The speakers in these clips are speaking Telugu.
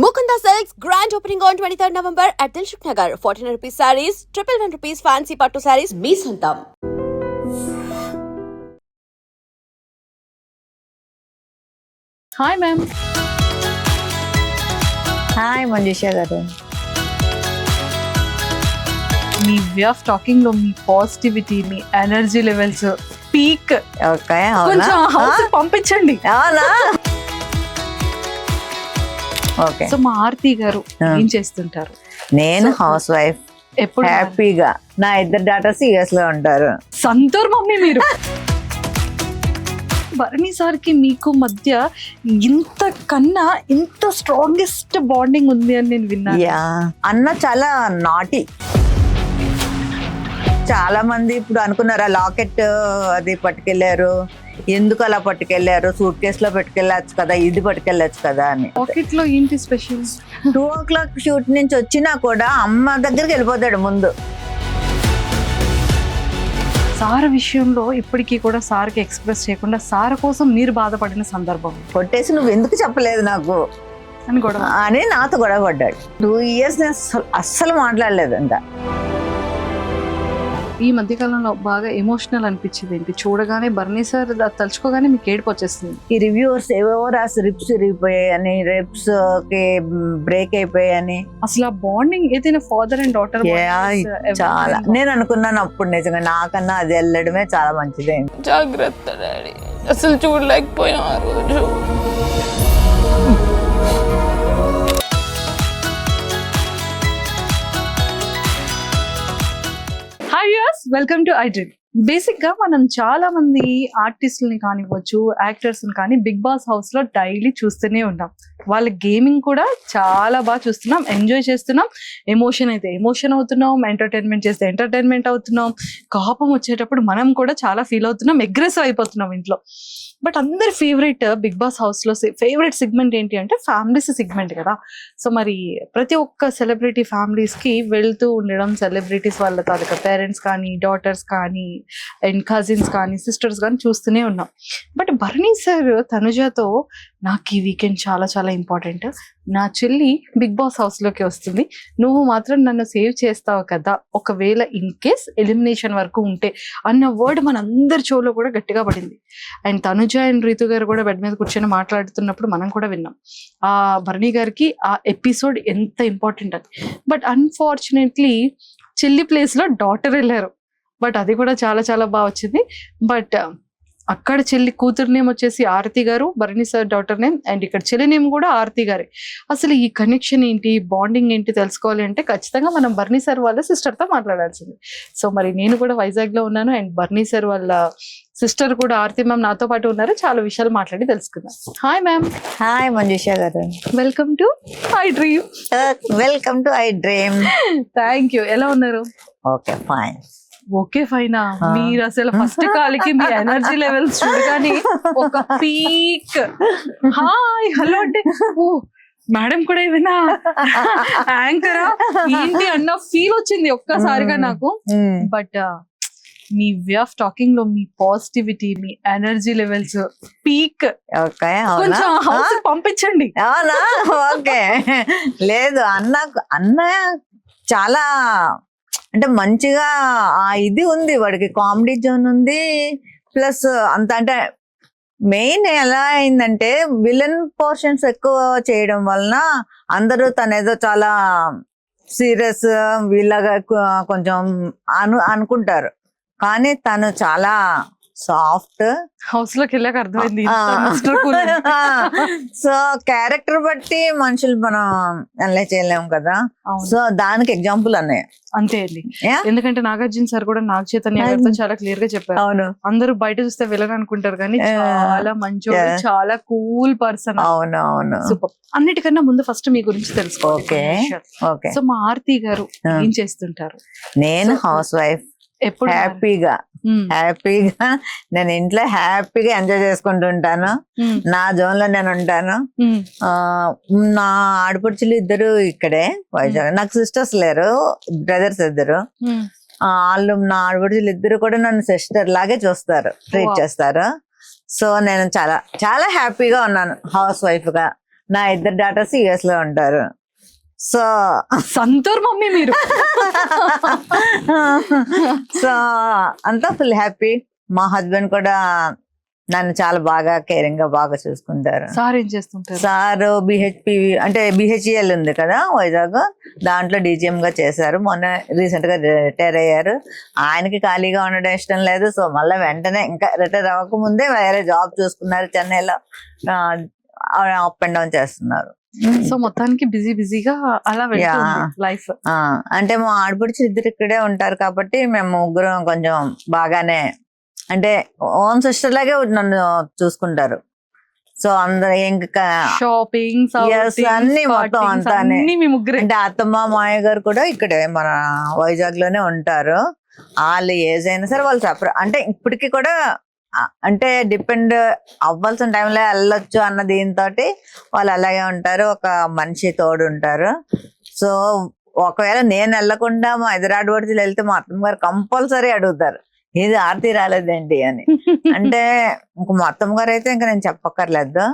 Mukunda Silks grand opening on 23rd November at Dilshuk Nagar. 1400 rupees sarees, 111 rupees fancy pattu sarees, me santam. Hi ma'am. Hi Manjusha గారు. మీ వే ఆఫ్ టాకింగ్ లో మీ పాజిటివిటీ, మీ ఎనర్జీ లెవెల్స్ పీక్. ఓకే, కొంచెం హౌస్ పంపించండి. అవునా? ఓకే. సో మా ఆర్తి గారు ఏం చేస్తుంటారు? నేను హౌస్ వైఫ్. ఎప్పుడు హ్యాపీగా నా ఇద్దరు డాటర్స్ యుఎస్ లో ఉంటారు. సంతూర్ మమ్మీ మీరు. భరణి సార్కి మీకు మధ్య ఇంత కన్నా ఇంత స్ట్రాంగెస్ట్ బాండింగ్ ఉంది అని నేను విన్నాను. యా, అన్న చాలా నాటి. చాలా మంది ఇప్పుడు అనుకున్నారా లాకెట్ అది పట్టుకెళ్లారు, ఎందుకు అలా పట్టుకెళ్లారు, సూట్ కేసు లో పెట్టుకెళ్ళచ్చు కదా, ఇది పట్టుకెళ్ళచ్చు కదా అని. పాకెట్ లో ఏంటి స్పెషల్? 2 o'clock షూట్ నుంచి వచ్చినా కూడా అమ్మ దగ్గరికి వెళ్ళిపోతాడు ముందు. సార్ విషయంలో ఇప్పటికీ కూడా సార్కి ఎక్స్ప్రెస్ చేయకుండా సార్ కోసం మీరు బాధపడిన సందర్భం కొట్టేసి నువ్వు ఎందుకు చెప్పలేదు నాకు అని గొడవ అని నాతో గొడవ పడ్డాడు. 2 years నేను అస్సలు మాట్లాడలేదు. ఇంకా ఈ మధ్యకాలంలో బాగా ఎమోషనల్ అనిపించింది ఏంటి? చూడగానే భరణి సార్ తలుచుకోగానే మీకు ఏడుపు వచ్చేస్తుంది. ఈ రివ్యూవర్స్ ఏవో రాసి రిప్స్ ఇరిగిపోయాయని, రిప్స్ కి బ్రేక్ అయిపోయాయని. అసలు ఆ బాండింగ్ ఏదైనా ఫాదర్ అండ్ డాటర్ చాలా నేను అనుకున్నాను అప్పుడు, నిజంగా నాకన్నా అది వెళ్ళడమే చాలా మంచిది. జాగ్రత్త డాడీ, అసలు చూడలేకపోయాం ఆ రోజు. Hi viewers, welcome to I dream. Basic గా మనం చాలా మంది ఆర్టిస్టులని కానివ్వచ్చు, యాక్టర్స్ కానీ బిగ్ బాస్ హౌస్ లో డైలీ చూస్తూనే ఉన్నాం. వాళ్ళ గేమింగ్ కూడా చాలా బాగా చూస్తున్నాం, ఎంజాయ్ చేస్తున్నాం. ఎమోషన్ అయితే ఎమోషన్ అవుతున్నాం, ఎంటర్టైన్మెంట్ చేస్తే ఎంటర్టైన్మెంట్ అవుతున్నాం. కోపం వచ్చేటప్పుడు మనం కూడా చాలా ఫీల్ అవుతున్నాం, అగ్రెసివ్ అయిపోతున్నాం ఇంట్లో. బట్ అందరి ఫేవరెట్ బిగ్ బాస్ హౌస్ లో ఫేవరెట్ సెగ్మెంట్ ఏంటి అంటే ఫ్యామిలీస్ సెగ్మెంట్ కదా. సో మరి ప్రతి ఒక్క సెలబ్రిటీ ఫ్యామిలీస్ కి వెళ్తూ ఉండడం, సెలబ్రిటీస్ వాళ్ళ తాలూకా పేరెంట్స్ కానీ, డాటర్స్ కానీ, అండ్ కజిన్స్ కానీ, సిస్టర్స్ కానీ చూస్తూనే ఉన్నాం. బట్ భరణి సార్ తనుజతో నాకు ఈ వీకెండ్ చాలా చాలా ఇంపార్టెంట్, నా చెల్లి బిగ్ బాస్ హౌస్ లోకి వస్తుంది, నువ్వు మాత్రం నన్ను సేవ్ చేస్తావు కదా ఒకవేళ ఇన్ కేస్ ఎలిమినేషన్ వరకు ఉంటే అన్న వర్డ్ మన అందరి షోలో కూడా గట్టిగా పడింది. అండ్ తనుజ అండ్ రీతు గారు కూడా బెడ్ మీద కూర్చొని మాట్లాడుతున్నప్పుడు మనం కూడా విన్నాం ఆ భరణి గారికి ఆ ఎపిసోడ్ ఎంత ఇంపార్టెంట్ అని. బట్ అన్ఫార్చునేట్లీ చెల్లి ప్లేస్ లో డాటర్ వెళ్ళారు. బట్ అది కూడా చాలా చాలా బాగా వచ్చింది. బట్ అక్కడ చెల్లి కూతురు నేమ్ వచ్చేసి ఆరతి గారు, Bharani sir daughter name, and ఇక్కడ చెల్లి నేమ్ కూడా ఆరతి గారే. అసలు ఈ కనెక్షన్ ఏంటి, బాండింగ్ ఏంటి తెలుసుకోవాలి అంటే ఖచ్చితంగా మనం భరణి సార్ వాళ్ళ సిస్టర్ తో మాట్లాడాల్సింది. సో మరి నేను కూడా వైజాగ్ లో ఉన్నాను, అండ్ భరణి సార్ వాళ్ళ సిస్టర్ కూడా ఆరతి మ్యామ్ నాతో పాటు ఉన్నారు. చాలా విషయాలు మాట్లాడి తెలుసుకుందాం. Hi ma'am. హాయ్ మంజుష గారు. Welcome to I dream. Welcome to I dream. Thank you. ఎలా ఉన్నారు? Okay, fine. ఓకే ఫైనా. మీరు అసలు ఫస్ట్ కాల్కి మీ ఎనర్జీ లెవెల్స్ చూడగానే ఒక పీక్. హాయ్ హలో అంటే ఓ మేడం కూడా ఏమైనా యాంకరా ఏంటి అన్న ఫీల్ వచ్చింది ఒక్కసారిగా నాకు. But me way of talking లో మీ పాజిటివిటీ, మీ ఎనర్జీ లెవెల్స్ పీక్. ఓకే, కొంచెం హౌస్ పంపించండి. అవునా? ఓకే. లేదు, అన్న చాలా అంటే మంచిగా ఇది ఉంది, వాడికి కామెడీ జోన్ ఉంది. ప్లస్ అంత అంటే మెయిన్ ఎలా అయిందంటే విలన్ పోర్షన్స్ ఎక్కువ చేయడం వలన అందరూ తనేదో చాలా సీరియస్ వీళ్ళగా కొంచెం అనుకుంటారు. కానీ తను చాలా సాఫ్ట్. హౌస్ లోకి వెళ్ళాక అర్థమైంది. సో క్యారెక్టర్ బట్టి మనుషులు మనం అలా చేయలేము కదా. సో దానికి ఎగ్జాంపుల్ అన్నయ్య. అంతే అండి. ఎందుకంటే నాగార్జున సార్ కూడా నాగ చైతన్య గారితో చాలా క్లియర్ గా చెప్పారు. అవును, అందరూ బయట చూస్తే విలన్ అనుకుంటారు కానీ చాలా మంచోడు, చాలా కూల్ పర్సన్. అవును అవును. సూపర్. అన్నిటికన్నా ముందు ఫస్ట్ మీ గురించి తెలుసుకోవాలి. Okay okay. సో మా ఆర్తి గారు ఏం చేస్తుంటారు? నేను హౌస్ వైఫ్. ఎప్పుడు హ్యాపీగా నేను ఇంట్లో హ్యాపీగా ఎంజాయ్ చేసుకుంటుంటాను. నా జోన్ లో నేను ఉంటాను. నా ఆడపడుచులు ఇద్దరు ఇక్కడే వైజాగ్. నాకు సిస్టర్స్ లేరు, బ్రదర్స్ ఇద్దరు. వాళ్ళు నా ఆడపడుచులు ఇద్దరు కూడా నన్ను సిస్టర్ లాగే చూస్తారు, ట్రీట్ చేస్తారు. సో నేను చాలా చాలా హ్యాపీగా ఉన్నాను హౌస్ వైఫ్ గా. నా 2 డాటర్స్ యుఎస్ లో ఉంటారు. సో సంతూర్ మమ్మీ మీరు. సో అంతా ఫుల్ హ్యాపీ. మా హస్బెండ్ కూడా నన్ను చాలా బాగా కేరింగ్ గా బాగా చూసుకుంటారు. సార్ ఏం చేస్తుంటారు? సార్ బిహెచ్పి అంటే బిహెచ్ఎల్ ఉంది కదా వైజాగ్, దాంట్లో డీజీఎం గా చేశారు. మొన్న రీసెంట్ గా రిటైర్ అయ్యారు. ఆయనకి ఖాళీగా ఉండడం ఇష్టం లేదు. సో మళ్ళీ వెంటనే ఇంకా రిటైర్ అవ్వక ముందే వేరే జాబ్ చూసుకున్నారు చెన్నైలో. అప్ అండ్ డౌన్ చేస్తున్నారు. సో మొత్తానికి బిజీగా అలా వెళ్తుంది లైఫ్. అంటే మా ఆడపడుచు 2 ఇక్కడే ఉంటారు కాబట్టి మేము ముగ్గురం కొంచెం బాగానే, అంటే ఓన్ సిస్టర్ లాగే నన్ను చూసుకుంటారు. సో అందరూ ఇంకా షాపింగ్ అన్ని మొత్తం అంతా అంటే అత్తమ్మ మాయ గారు కూడా ఇక్కడే మన వైజాగ్ లోనే ఉంటారు. వాళ్ళు ఏజ్ అయినా సరే వాళ్ళు సపరేట్, అంటే ఇప్పటికి కూడా అంటే డిపెండ్ అవ్వాల్సిన టైంలో వెళ్ళొచ్చు అన్న దీంతో వాళ్ళు అలాగే ఉంటారు. ఒక మనిషి తోడు ఉంటారు. సో ఒకవేళ నేను వెళ్ళకుండా మా ఎదురాడబడుచులు వెళ్తే మా అత్తమ్మ గారు కంపల్సరీ అడుగుతారు, ఇది ఆర్తి రాలేదేంటి అని. అంటే ఇంక మా అత్తమ్మ గారు అయితే ఇంకా నేను చెప్పక్కర్లేదు.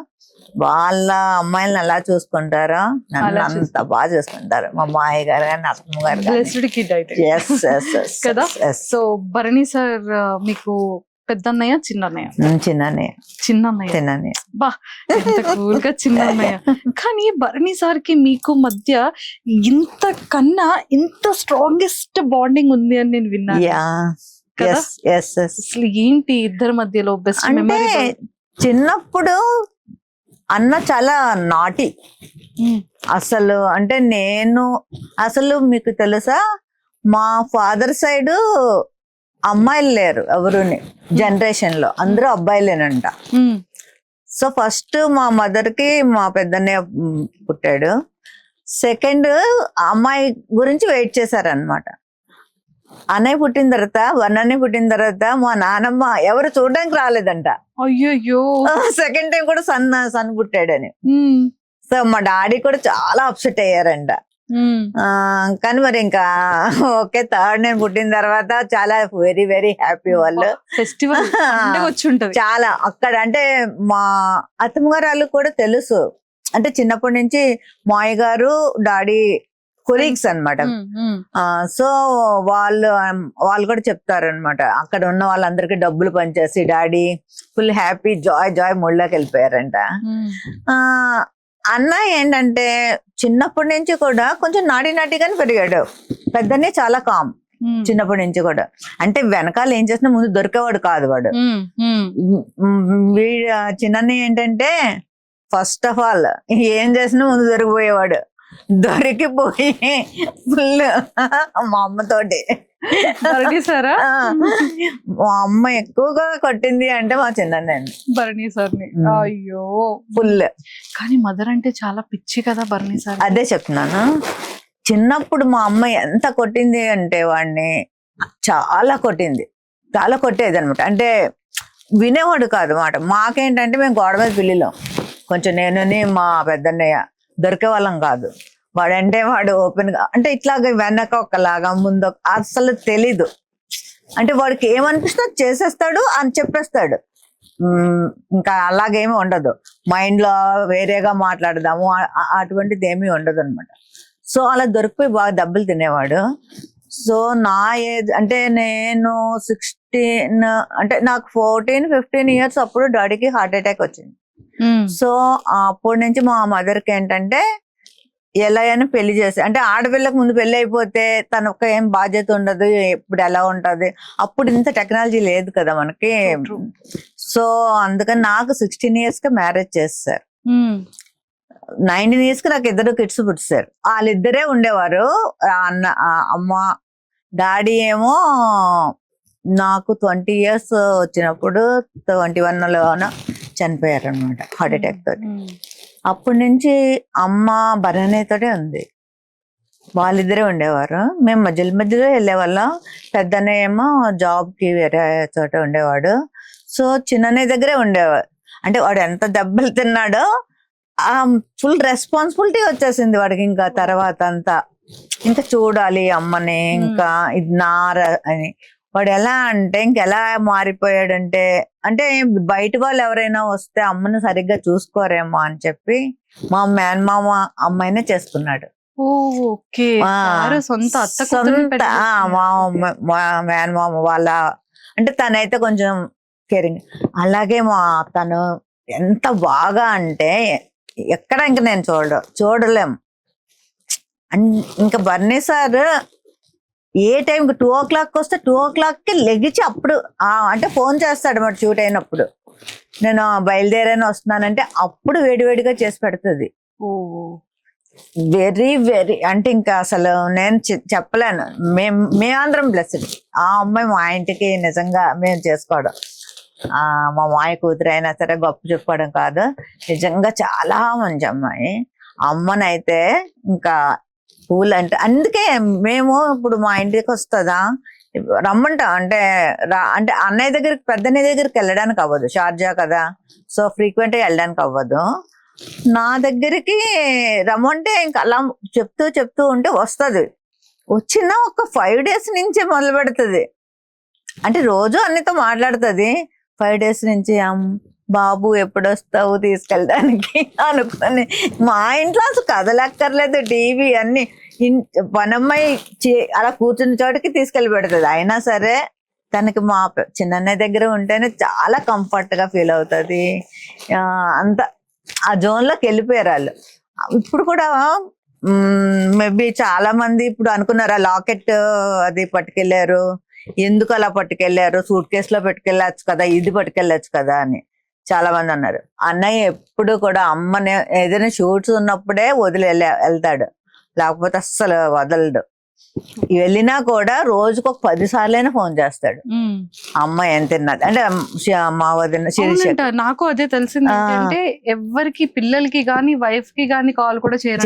వాళ్ళ అమ్మాయిలను ఎలా చూసుకుంటారో నన్ను అంత బాగా చూసుకుంటారు. మా మాయ గారు కానీ అత్తమ్మ గారు కదా. సో భరణి సార్ మీకు పెద్దన్నయ్య చిన్నన్నయ్య బా ఎంత కూల్ గా చిన్నన్నయ్య. కానీ భరణి సార్ కి మీకు మధ్య ఇంత కన్నా ఇంత స్ట్రాంగెస్ట్ బాండింగ్ ఉంది అని నేను విన్నాను. అసలు ఏంటి ఇద్దరి మధ్యలో బెస్ట్ మెమరీ? చిన్నప్పుడు అన్న చాలా నాటి అసలు. అంటే నేను అసలు మీకు తెలుసా, మా ఫాదర్ సైడ్ అమ్మాయిలు లేరు ఎవరుని, జనరేషన్ లో అందరూ అబ్బాయిలేనంట. సో ఫస్ట్ మా మదర్ కి మా పెద్దన్నయ్య పుట్టాడు. సెకండ్ అమ్మాయి గురించి వెయిట్ చేశారనమాట. అన్నయ్య పుట్టిన తర్వాత అన్నయ్య పుట్టిన తర్వాత మా నానమ్మ ఎవరు చూడడానికి రాలేదంట. అయ్యో సెకండ్ టైం కూడా సన్ పుట్టాడని. సో మా డాడీ కూడా చాలా అప్సెట్ అయ్యారంట. కానీ మరి ఇంకా ఓకే, థర్డ్ నేను పుట్టిన తర్వాత చాలా వెరీ వెరీ హ్యాపీ. వాళ్ళు ఫెస్టివల్ చాలా అక్కడ, అంటే మా అత్తమ్మ గారు వాళ్ళు కూడా తెలుసు, అంటే చిన్నప్పటి నుంచి మాయ గారు డాడీ కొలీగ్స్ అనమాట. సో వాళ్ళు కూడా చెప్తారు అనమాట, అక్కడ ఉన్న వాళ్ళందరికీ డబ్బులు పనిచేసి డాడీ ఫుల్ హ్యాపీ జాయ్ మూడ్లోకి వెళ్ళిపోయారంట. అన్న ఏంటంటే చిన్నప్పటి నుంచి కూడా కొంచెం నాటిగానే పెరిగాడు. పెద్దనే చాలా కామ్ చిన్నప్పటి నుంచి కూడా. అంటే వెనకాల ఏం చేసినా ముందు దొరికేవాడు కాదు వాడు. చిన్న ఏంటంటే ఫస్ట్ ఆఫ్ ఆల్ ఏం చేసినా ముందు దొరికిపోయేవాడు. దొరికిపోయి ఫుల్ మా అమ్మతోటి సారా మా అమ్మ ఎక్కువగా కొట్టింది అంటే మా చిన్న భరణి సార్ని. అయ్యో ఫుల్. కానీ మదర్ అంటే చాలా పిచ్చి కదా భరణి సార్. అదే చెప్తున్నాను, చిన్నప్పుడు మా అమ్మ ఎంత కొట్టింది అంటే వాడిని చాలా కొట్టేది అనమాట. అంటే వినేవాడు కాదు మాట. మాకేంటంటే మేము గోడ మీద పిల్లిలో కొంచెం నేనుని మా పెద్దన్నయ్య దొరికే వాళ్ళం కాదు. వాడంటే వాడు ఓపెన్ గా, అంటే ఇట్లాగా వెనక ఒకలాగా ముందు అసలు తెలీదు. అంటే వాడికి ఏమనిపిస్తే చేసేస్తాడు అని చెప్పేస్తాడు. ఇంకా అలాగేమీ ఉండదు. మైండ్ లో వేరేగా మాట్లాడదాము అటువంటిది ఏమీ ఉండదు అనమాట. సో అలా దొరికిపోయి బాగా దెబ్బలు తినేవాడు. సో నా ఏజ్ అంటే నేను 16, అంటే నాకు 14-15 ఇయర్స్ అప్పుడు డాడీకి హార్ట్ అటాక్ వచ్చింది. సో అప్పటి నుంచి మా మదర్కి ఏంటంటే ఎలా అయినా పెళ్లి చేసి, అంటే ఆడపిల్లకు ముందు పెళ్లి అయిపోతే తనకు ఏం బాధ్యత ఉండదు. ఇప్పుడు ఎలా ఉంటది, అప్పుడు ఇంత టెక్నాలజీ లేదు కదా మనకి. సో అందుకని నాకు 16 ఇయర్స్ కి మ్యారేజ్ చేస్తారు. 19 ఇయర్స్ కి నాకు 2 కిడ్స్ పుట్టారు. వాళ్ళిద్దరే ఉండేవారు. అమ్మ డాడీ ఏమో నాకు 20 ఇయర్స్ వచ్చినప్పుడు 21లోన చనిపోయారు అనమాట హార్ట్ అటాక్ తోటి. అప్పటి నుంచి అమ్మ భరణితోటే ఉంది. వాళ్ళిద్దరే ఉండేవారు. మేము మధ్యలో వెళ్ళేవాళ్ళం. పెద్దనే ఏమో జాబ్ కి వేరే చోట ఉండేవాడు. సో చిన్ననే దగ్గరే ఉండేవాడు. అంటే వాడు ఎంత దెబ్బలు తిన్నాడో ఫుల్ రెస్పాన్సిబిలిటీ వచ్చేసింది వాడికి. ఇంకా తర్వాత అంతా ఇంకా చూడాలి అమ్మని, ఇంకా ఇది అని వాడు ఎలా అంటే ఇంకెలా మారిపోయాడంటే, అంటే బయట వాళ్ళు ఎవరైనా వస్తే అమ్మను సరిగ్గా చూసుకోరేమో అని చెప్పి మా మేనమామ అమ్మాయినే చేసుకున్నాడు. ఓకే. ఆ, సొంత అత్త కూతురుని సొంత మా మేనమామ వాళ్ళ, అంటే తనైతే కొంచెం కేరింగ్. అలాగే తను ఎంత బాగా అంటే ఎక్కడ ఇంక నేను చూడలేం. ఇంకా బర్నీ సార్ ఏ టైంకి 2 o'clock వస్తే 2 o'clockకి లెగిచి అప్పుడు అంటే ఫోన్ చేస్తాడు మరి షూట్ అయినప్పుడు, నేను బయలుదేరాను వస్తున్నానంటే అప్పుడు వేడివేడిగా చేసి పెడుతుంది. వెరీ వెరీ అంటే ఇంకా అసలు నేను చెప్పలేను. మేమందరం బ్లెస్డ్. ఆ అమ్మాయి మా ఇంటికి నిజంగా మేము చేసుకోవడం, మా మాయ కూతురు అయినా సరే గొప్ప చెప్పుకోవడం కాదు, నిజంగా చాలా మంచి అమ్మాయి. అమ్మనైతే ఇంకా పూలు అంటే, అందుకే మేము ఇప్పుడు మా ఇంటికి వస్తుందా రమ్మంటాం. అంటే అంటే అన్నయ్య దగ్గరికి, పెద్దన్నయ్య దగ్గరికి వెళ్ళడానికి అవ్వదు, షార్జా కదా, సో ఫ్రీక్వెంట్ గా వెళ్ళడానికి అవ్వదు. నా దగ్గరికి రమ్మంటే ఇంకా అలా చెప్తూ ఉంటే వస్తుంది. వచ్చిన ఒక 5 days నుంచే మొదలు పెడుతుంది. అంటే రోజు అన్నితో మాట్లాడుతుంది. 5 days నుంచి బాబు ఎప్పుడు వస్తావు తీసుకెళ్ళడానికి అనుకుని, మా ఇంట్లో అసలు కదలక్కర్లేదు, టీవీ అన్ని పనమ్మాయి అలా కూర్చున్న చోటికి తీసుకెళ్ళి పెడుతుంది. అయినా సరే తనకి మా చిన్నన్నయ్య దగ్గర ఉంటేనే చాలా కంఫర్ట్ గా ఫీల్ అవుతుంది. అంత ఆ జోన్ లోకి వెళ్ళిపోయారు వాళ్ళు. ఇప్పుడు కూడా మేబీ చాలా మంది ఇప్పుడు అనుకున్నారు ఆ లాకెట్ అది పట్టుకెళ్లారు, ఎందుకు అలా పట్టుకెళ్లారు, సూట్ కేసులో పట్టుకెళ్ళచ్చు కదా, ఇది పట్టుకెళ్ళచ్చు కదా అని చాలా మంది అన్నారు. అన్నయ్య ఎప్పుడు కూడా అమ్మని ఏదైనా షూట్స్ ఉన్నప్పుడే వదిలి వెళ్తాడు, లేకపోతే అస్సలు వదలడు. వెళ్ళినా కూడా రోజుకు ఒక 10 సార్లైనా ఫోన్ చేస్తాడు, అమ్మ ఏం తిన్నది అంటే మా వదిన శిరీష. నాకు అదే తెలిసింది అంటే ఎవరికి పిల్లలకి గానీ వైఫ్ కి గానీ కాల్ కూడా చేయరు,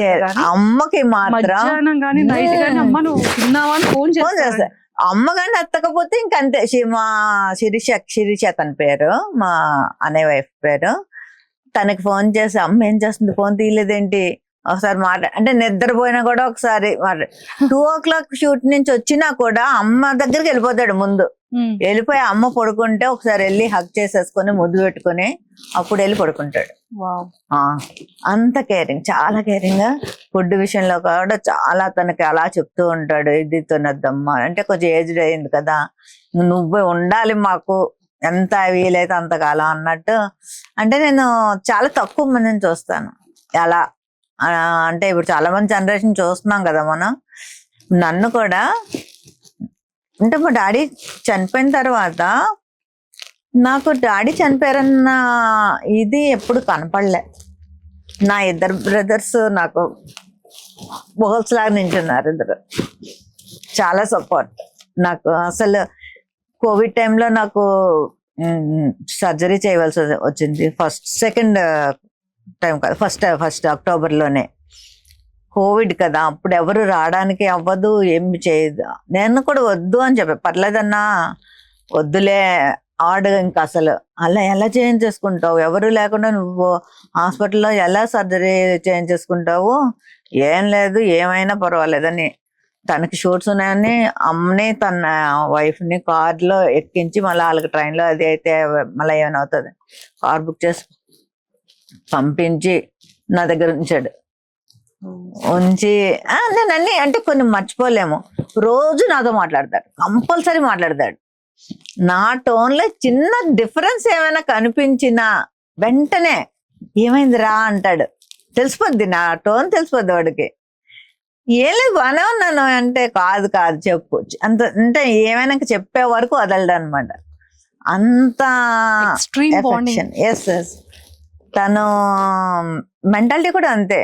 అమ్మకి మాత్రం మధ్యాహ్నం గానీ నైట్ గానీ అమ్మ నువ్వు తిన్నావా అని ఫోన్ చేస్తాడు. అమ్మ గాని ఎత్తకపోతే ఇంకంతే. మా శిరీష తన పేరు, మా అన్నయ్య వైఫ్ పేరు. తనకి ఫోన్ చేసి అమ్మ ఏం చేస్తుంది, ఫోన్ తీయలేదేంటి, ఒకసారి అంటే నిద్రపోయినా కూడా ఒకసారి 2 o'clock షూట్ నుంచి వచ్చినా కూడా అమ్మ దగ్గరికి వెళ్ళిపోతాడు. ముందు వెళ్ళిపోయి అమ్మ పడుకుంటే ఒకసారి వెళ్ళి హగ్ చేసేసుకొని ముద్దు పెట్టుకుని అప్పుడు వెళ్ళి పడుకుంటాడు. అంత కేరింగ్, చాలా కేరింగ్. ఫుడ్ విషయంలో కూడా చాలా తనకి అలా చెప్తూ ఉంటాడు, ఇది తినద్దమ్మా అంటే కొంచెం ఏజ్డ్ అయింది కదా, నువ్వు ఉండాలి మాకు ఎంత వీలైతే అంతకాలం అన్నట్టు. అంటే నేను చాలా తక్కువ మందిని చూస్తాను అలా. అంటే ఇప్పుడు చాలా మంది జనరేషన్ చూస్తున్నాం కదా మనం. నన్ను కూడా అంటే మా డాడీ చనిపోయిన తర్వాత నాకు డాడీ చనిపోయారన్న ఇది ఎప్పుడు కనపడలే. నా 2 brothers నాకు బోల్స్ లాగా నించున్నారు, 2. చాలా సపోర్ట్ నాకు. అసలు కోవిడ్ టైంలో నాకు సర్జరీ చేయవలసి వచ్చింది. సెకండ్ టైం కాదు, ఫస్ట్ అక్టోబర్లోనే. కోవిడ్ కదా, అప్పుడు ఎవరు రావడానికి అవ్వదు, ఏమి చేయదు. నేను కూడా వద్దు అని చెప్పా, పర్లేదన్నా వద్దులే ఆడు, ఇంకా అసలు అలా ఎలా చేయించేసుకుంటావు, ఎవరు లేకుండా నువ్వు హాస్పిటల్లో ఎలా సర్జరీ చేయించేసుకుంటావు, ఏం లేదు ఏమైనా పర్వాలేదని. తనకి షూట్స్ ఉన్నాయని అమ్మని తన వైఫ్ని కార్లో ఎక్కించి మళ్ళీ వాళ్ళకి ట్రైన్లో అది అయితే మళ్ళీ ఏమైనా అవుతుంది, కార్ బుక్ చేసి పంపించి నా దగ్గర ఉంచాడు. ఉంచి నేను అన్ని అంటే కొన్ని మర్చిపోలేము. రోజు నాతో మాట్లాడతాడు, కంపల్సరీ మాట్లాడతాడు. నా టోన్లో చిన్న డిఫరెన్స్ ఏమైనా కనిపించినా వెంటనే ఏమైంది రా అంటాడు. తెలిసిపోద్ది, నా టోన్ తెలిసిపోద్ది వాడికి. ఏం లేదు బాగానే ఉన్నాను అంటే, కాదు చెప్పు అంత, అంటే ఏమైనా చెప్పే వరకు వదలడు అనమాట. అంత ఎస్. తను మెంటాలిటీ కూడా అంతే.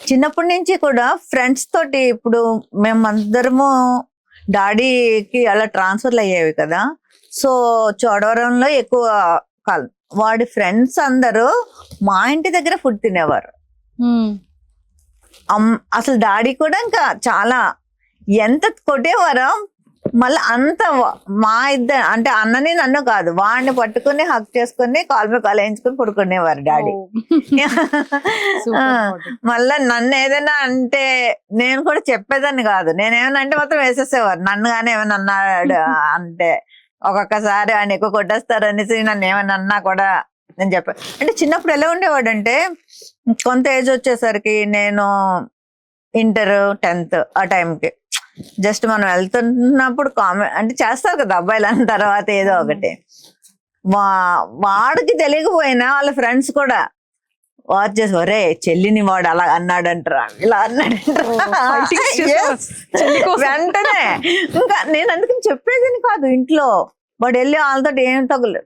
చిన్నప్పటి నుంచి కూడా ఫ్రెండ్స్ తోటి, ఇప్పుడు మేమందరము డాడీకి అలా ట్రాన్స్ఫర్లు అయ్యేవి కదా, సో చోడవరంలో ఎక్కువ కాలం. వాడి ఫ్రెండ్స్ అందరూ మా ఇంటి దగ్గర ఫుడ్ తినేవారు. అసలు డాడీ కూడా ఇంకా చాలా ఎంత కొట్టేవారో మళ్ళీ అంత మా ఇద్దరు అంటే అన్నని నన్ను కాదు, వాడిని పట్టుకుని హక్ చేసుకుని కాల్ మీద కాల్ వేయించుకుని పడుకునేవారు డాడీ. మళ్ళా నన్ను ఏదైనా అంటే నేను కూడా చెప్పేదాన్ని కాదు, నేనేమన్నా అంటే మొత్తం వేసేసేవారు. నన్ను కానీ ఏమైనా అన్నాడు అంటే ఒక్కొక్కసారి ఆయన ఎక్కువ కొట్టేస్తారు అనేసి నన్ను ఏమైనా అన్నా కూడా నేను చెప్పాను. అంటే చిన్నప్పుడు ఎలా ఉండేవాడు అంటే కొంత ఏజ్ వచ్చేసరికి నేను ఇంటర్ 10th ఆ టైంకి జస్ట్ మనం వెళ్తున్నప్పుడు కామెంట్ అంటే చేస్తారు కదా అబ్బాయిలు అన్న తర్వాత ఏదో ఒకటి, వాడికి తెలియకపోయినా వాళ్ళ ఫ్రెండ్స్ కూడా వాచ్ చేసి ఒరే చెల్లిని వాడు అలా అన్నాడంటారా ఇలా అన్నాడంటారా వెంటనే. ఇంకా నేను అందుకని చెప్పేదని కాదు, ఇంట్లో వాడు వెళ్ళి వాళ్ళతో ఏం తగులు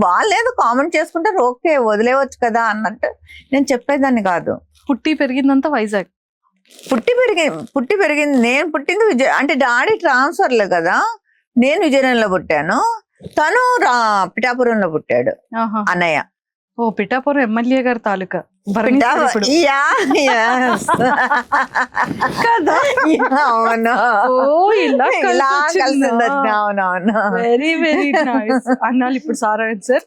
వాళ్ళు ఏదో కామెంట్ చేసుకుంటారు ఓకే వదిలేవచ్చు కదా అన్నట్టు నేను చెప్పేదాన్ని కాదు. పుట్టి పెరిగిందంతా వైజాగ్. పుట్టి పెరిగింది నేను పుట్టింది అంటే డాడీ ట్రాన్స్ఫర్లు కదా, నేను విజయనగరంలో పుట్టాను, తను పిఠాపురంలో పుట్టాడు అన్నయ్య. ఓ పిఠాపురం ఎమ్మెల్యే గారి తాలూకా అవును. వెరీ వెరీ నైస్ అన్నాళ్ళు. ఇప్పుడు సారా సార్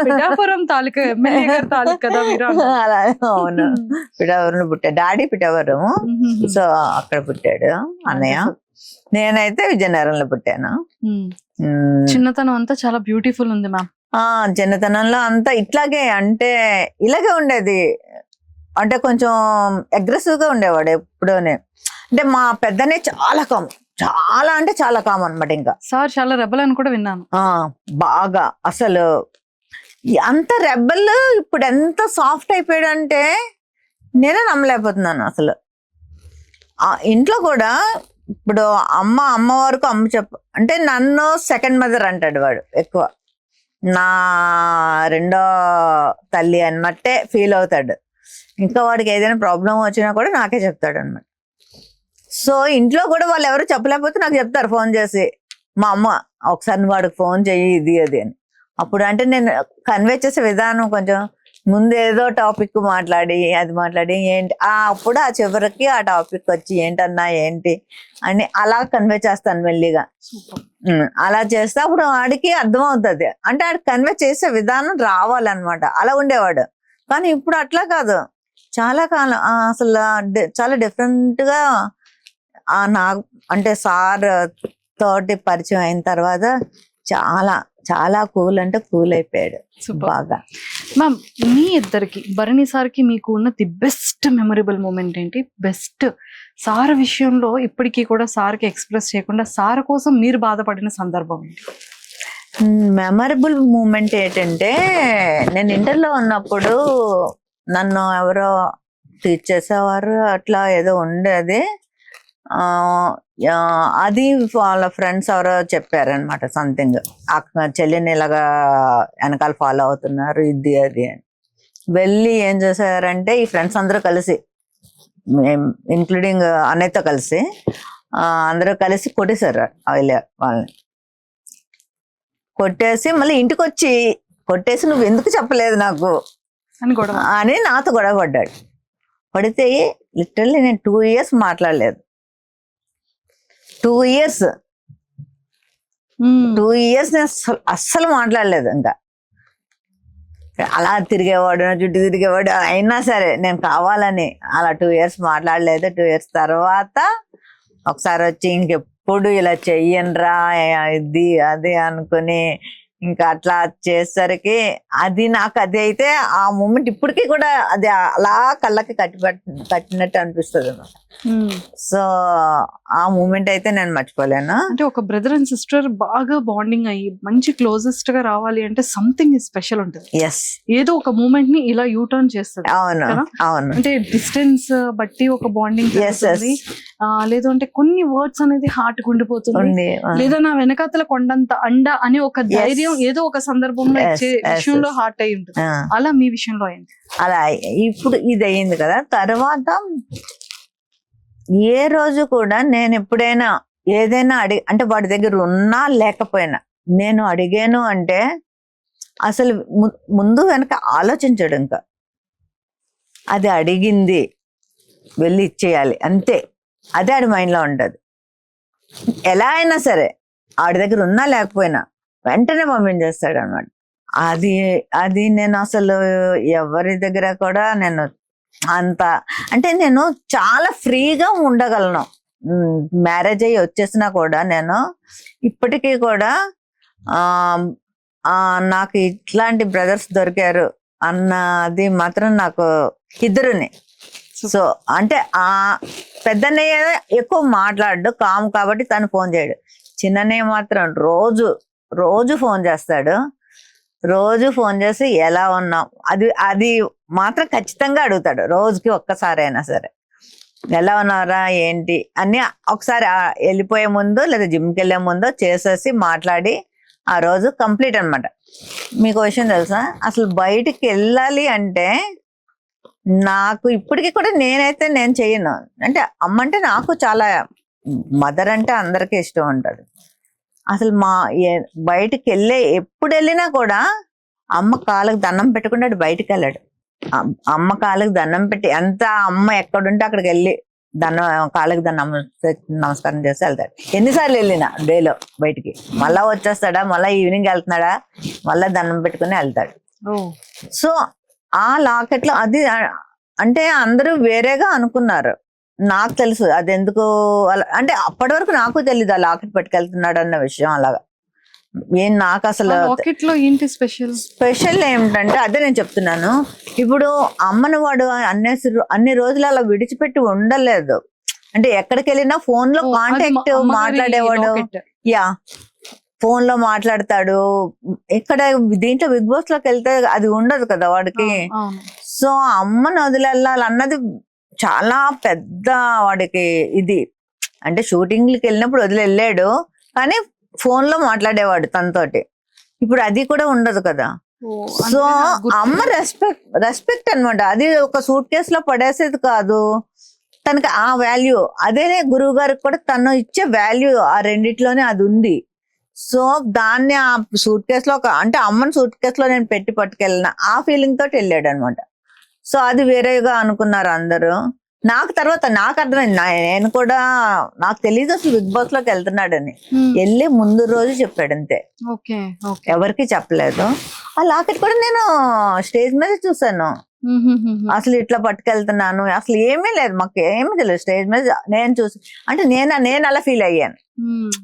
పిఠాపురం తాలూకా ఎమ్మెల్యే గారి తాలూకా కదా మీరు? అవును, పిఠాపురంలో పుట్టాడు డాడీ, పిఠాపురం. సో అక్కడ పుట్టాడు అన్నయ్య. నేనైతే విజయనగరంలో పుట్టాను. చిన్నతనం అంతా చాలా బ్యూటిఫుల్ ఉంది మ్యామ్. చిన్నతనంలో అంతా ఇట్లాగే అంటే ఇలాగే ఉండేది. అంటే కొంచెం అగ్రెసివ్ గా ఉండేవాడు ఎప్పుడూనే. అంటే మా పెద్దనే చాలా కామ్, చాలా అంటే చాలా కామ్ అనమాట. ఇంకా సార్ చాలా రెబల్ అని కూడా విన్నాను. బాగా అసలు అంత రెబల్ ఇప్పుడు ఎంత సాఫ్ట్ అయిపోయాడు అంటే నేనే నమ్మలేకపోతున్నాను అసలు. ఇంట్లో కూడా ఇప్పుడు అమ్మ వరకు అమ్మ అంటే నన్ను సెకండ్ మదర్ అంటాడు వాడు ఎక్కువ, నా రెండో తల్లి అన్నట్టే ఫీల్ అవుతాడు. ఇంకా వాడికి ఏదైనా ప్రాబ్లం వచ్చినా కూడా నాకే చెప్తాడు అనమాట. సో ఇంట్లో కూడా వాళ్ళు ఎవరు చెప్పలేకపోతే నాకు చెప్తారు ఫోన్ చేసి, మా అమ్మ ఒకసారి వాడికి ఫోన్ చెయ్యి ఇది అది అని. అప్పుడు అంటే నేను కన్వే చేసే విధానం కొంచెం ముందు ఏదో టాపిక్ మాట్లాడి అది మాట్లాడి ఏంటి అప్పుడు ఆ చివరికి ఆ టాపిక్ వచ్చి ఏంటన్నా ఏంటి అని అలా కన్వే చేస్తాను మెల్లిగా. అలా చేస్తే అప్పుడు వాడికి అర్థం అవుతుంది. అంటే ఆడికి కన్వే చేసే విధానం రావాలన్నమాట. అలా ఉండేవాడు. కానీ ఇప్పుడు అట్లా కాదు, చాలా కాలం అసలు చాలా డిఫరెంట్ గా నాకు అంటే సార్ తోటి పరిచయం అయిన తర్వాత చాలా చాలా కూల్ అంటే కూల్ అయిపోయాడు బాగా. మ్యామ్ మీ ఇద్దరికి భరణి సార్కి మీకు ఉన్న ది బెస్ట్ మెమరబుల్ మూమెంట్ ఏంటి? బెస్ట్ సార్ విషయంలో ఇప్పటికీ కూడా సార్కి ఎక్స్ప్రెస్ చేయకుండా సార్ కోసం మీరు బాధపడిన సందర్భం ఏంటి? మెమరబుల్ మూమెంట్ ఏంటంటే నేను ఇంటర్లో ఉన్నప్పుడు నన్ను ఎవరో టీచ్ చేసేవారు, అట్లా ఏదో ఉండేది. అది వాళ్ళ ఫ్రెండ్స్ ఎవరో చెప్పారనమాట సంథింగ్, చెల్లిని ఇలాగా వెనకాల ఫాలో అవుతున్నారు ఇది అది అని. వెళ్ళి ఏం చేశారంటే ఈ ఫ్రెండ్స్ అందరూ కలిసి ఇంక్లూడింగ్ అన్నయ్యతో కలిసి అందరూ కలిసి కొట్టేశారు వాళ్ళని. కొట్టేసి మళ్ళీ ఇంటికి వచ్చి కొట్టేసి నువ్వు ఎందుకు చెప్పలేదు నాకు అని నాతో గొడవ పడ్డాడు. పడితే లిటరల్లీ నేను 2 years మాట్లాడలేదు. 2 years నేను అస్సలు మాట్లాడలేదు. ఇంకా అలా తిరిగేవాడు, నా చుట్టూ తిరిగేవాడు. అయినా సరే నేను కావాలని అలా 2 years మాట్లాడలేదు. 2 years తర్వాత ఒకసారి వచ్చి ఇంకెప్పుడు ఇలా చెయ్యనరా ఇది అది అనుకుని ఇంకా అట్లా చేసేసరికి అది నాకు అది అయితే ఆ మూమెంట్ ఇప్పటికీ కూడా అది అలా కళ్ళకి కట్టినట్టు అనిపిస్తుంది అన్నమాట. సో ఆ మూమెంట్ అయితే నేను మర్చిపోలేను. అంటే ఒక బ్రదర్ అండ్ సిస్టర్ బాగా బాండింగ్ అయ్యి మంచి క్లోజెస్ట్ గా రావాలి అంటే సంథింగ్ స్పెషల్ ఉంటుంది. ఎస్, ఏదో ఒక మూమెంట్ ని ఇలా యూటర్న్ చేస్తుంది. అవును అవును. అంటే డిస్టెన్స్ బట్టి ఒక బాండింగ్ లేదు అంటే కొన్ని వర్డ్స్ అనేది హార్ట్ గుండిపోతుంది, లేదా నా వెనకాతల కొండంత అండ అని ఒక ధైర్యం ఏదో ఒక సందర్భంలో ఇచ్చే విషయంలో హార్ట్ అయి ఉంటుంది. అలా మీ విషయంలో అయింది? అలా ఇప్పుడు ఇది అయింది కదా. తర్వాత ఏ రోజు కూడా నేను ఎప్పుడైనా ఏదైనా అంటే వాడి దగ్గర ఉన్నా లేకపోయినా నేను అడిగాను అంటే అసలు ముందు వెనక ఆలోచించడు. ఇంకా అది అడిగింది వెళ్ళి ఇచ్చేయాలి అంతే, అదే ఆడి మైండ్లో ఉంటుంది. ఎలా అయినా సరే ఆడి దగ్గర ఉన్నా లేకపోయినా వెంటనే పంపించేస్తాడు అనమాట. అది అది నేను అసలు ఎవరి దగ్గర కూడా నేను అంత అంటే నేను చాలా ఫ్రీగా ఉండగలను. మ్యారేజ్ అయ్యి వచ్చేసినా కూడా నేను ఇప్పటికీ కూడా ఆ నాకు ఇట్లాంటి బ్రదర్స్ దొరికారు అన్నది మాత్రం నాకు ఇద్దరుని. సో అంటే ఆ పెద్దన్నయ్య ఎక్కువ మాట్లాడు కామ్ కాబట్టి తను ఫోన్ చేయడు. చిన్నన్నయ్య మాత్రం రోజు ఫోన్ చేస్తాడు. రోజు ఫోన్ చేసి ఎలా ఉన్నాం అది మాత్రం ఖచ్చితంగా అడుగుతాడు. రోజుకి ఒక్కసారి అయినా సరే ఎలా ఉన్నారా ఏంటి అని ఒకసారి వెళ్ళిపోయే ముందు లేదా జిమ్కి వెళ్ళే ముందు చేసేసి మాట్లాడి ఆ రోజు కంప్లీట్ అనమాట. మీకు విషయం తెలుసా, అసలు బయటికి వెళ్ళాలి అంటే నాకు ఇప్పటికీ కూడా నేను చెయ్యను. అంటే అమ్మ అంటే నాకు చాలా, మదర్ అంటే అందరికీ ఇష్టం ఉంటుంది. అసలు బయటికి ఎప్పుడు వెళ్ళినా కూడా అమ్మ కాళ్ళకి దండం పెట్టకుండా బయటికి వెళ్ళాడు. అమ్మ కాళ్ళకి దండం పెట్టి ఎంత అమ్మ ఎక్కడుంటే అక్కడికి వెళ్ళి కాళ్ళకి నమస్కారం చేసి వెళ్తాడు. ఎన్నిసార్లు వెళ్ళినా డేలో బయటికి మళ్ళా వచ్చేస్తాడా, మళ్ళా ఈవినింగ్ వెళ్తున్నాడా, మళ్ళా దండం పెట్టుకుని వెళ్తాడు. సో ఆ లాకెట్లో అది అంటే అందరూ వేరేగా అనుకున్నారు. నాకు తెలుసు అది ఎందుకు అంటే అప్పటి వరకు నాకు తెలీదు ఆ లాకెట్ పట్టుకెళ్తున్నాడు అన్న విషయం. అలాగా నాకు అసలు ఏంటి స్పెషల్ ఏమిటంటే అదే నేను చెప్తున్నాను. ఇప్పుడు అమ్మను వాడు అన్ని రోజులు అలా విడిచిపెట్టి ఉండలేదు. అంటే ఎక్కడికి వెళ్ళినా ఫోన్ లో కాంటాక్ట్ మాట్లాడేవాడు. ఫోన్ లో మాట్లాడతాడు. ఇక్కడ దీంట్లో బిగ్ బాస్ లోకి వెళ్తే అది ఉండదు కదా వాడికి. సో అమ్మను వదిలేళ్ళాలన్నది చాలా పెద్ద వాడికి ఇది. అంటే షూటింగ్లకి వెళ్ళినప్పుడు వదిలేళ్ళాడు కానీ ఫోన్ లో మాట్లాడేవాడు తనతోటి. ఇప్పుడు అది కూడా ఉండదు కదా. సో అమ్మ రెస్పెక్ట్ అనమాట. అది ఒక సూట్ కేసు లో పడేసేది కాదు. తనకి ఆ వాల్యూ అదే గురువు గారికి కూడా తను ఇచ్చే వాల్యూ ఆ రెండిట్లోనే అది ఉంది. సో దాన్ని ఆ సూట్ కేసులో అంటే అమ్మని సూట్ కేసులో నేను పెట్టి పట్టుకెళ్ళిన ఆ ఫీలింగ్ తోటి వెళ్ళాడు అనమాట. సో అది వేరేగా అనుకున్నారు అందరూ. నాకు తర్వాత నాకు అర్థమైంది. నేను కూడా నాకు తెలియదు అసలు బిగ్ బాస్ లోకి వెళ్తున్నాడని. వెళ్ళి ముందు రోజు చెప్పాడు అంతే, ఎవరికి చెప్పలేదు. ఆ లాకెట్ కూడా నేను స్టేజ్ మీద చూసాను. అసలు ఇట్లా పట్టుకెళ్తున్నాను అసలు ఏమీ లేదు, మాకు ఏమీ తెలియదు. స్టేజ్ మీద నేను చూసి అంటే నేను అలా ఫీల్ అయ్యాను.